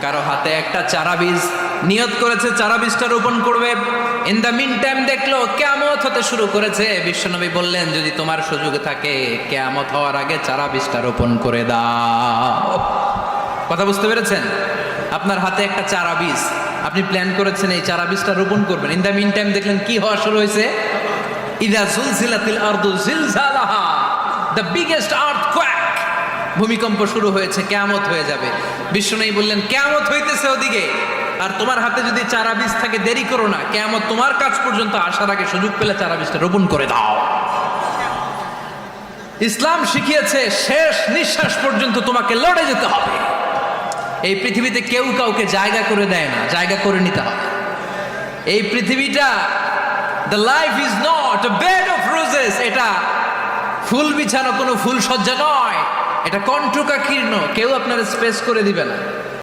কারো হাতে একটা চারা বীজ, নিয়ত করেছে চারা বীজটা রোপণ করবে। ইন দ্য মিন টাইম দেখলো কিয়ামত হতে শুরু করেছে। বিশ্বনবী বললেন, যদি তোমার সুযোগ থাকে কিয়ামত হওয়ার আগে চারা বীজটা রোপণ করে দাও। কথা বুঝতে পেরেছেন? আপনার হাতে একটা চারা বীজ, আপনি প্ল্যান করেছেন এই চারা বীজটা রোপণ করবেন। ইন দ্য মিন টাইম দেখলেন কি হওয়া শুরু হয়েছে? ইযা জুলজিলাতিল আরদু জিলজালাহা, দ্য বিগেস্ট আর্থকোয়েক, ভূমিকম্প শুরু হয়েছে, কিয়ামত হয়ে যাবে। বিশ্বনবী বললেন, কিয়ামত হইতেছে ওদিকে, আর তোমার হাতে যদি চারা বীজ থাকে দেরি করো না, কিয়ামত তোমার কাছ পর্যন্ত আসার আগে সুযোগ পেলে চারা বীজটা রোপণ করে দাও। ইসলাম শিখিয়েছে শেষ নিঃশ্বাস পর্যন্ত তোমাকে লড়ে যেতে হবে। এই পৃথিবীতে কেউ কাউকে জায়গা করে দেয় না, জায়গা করে নিতে হবে। এই পৃথিবীটা, the life is not a bed of roses, এটা ফুল বিছানো কোনো ফুল সজ্জা নয়, এটা কণ্টকাকীর্ণ, কেউ আপনার স্পেস করে দিবে না।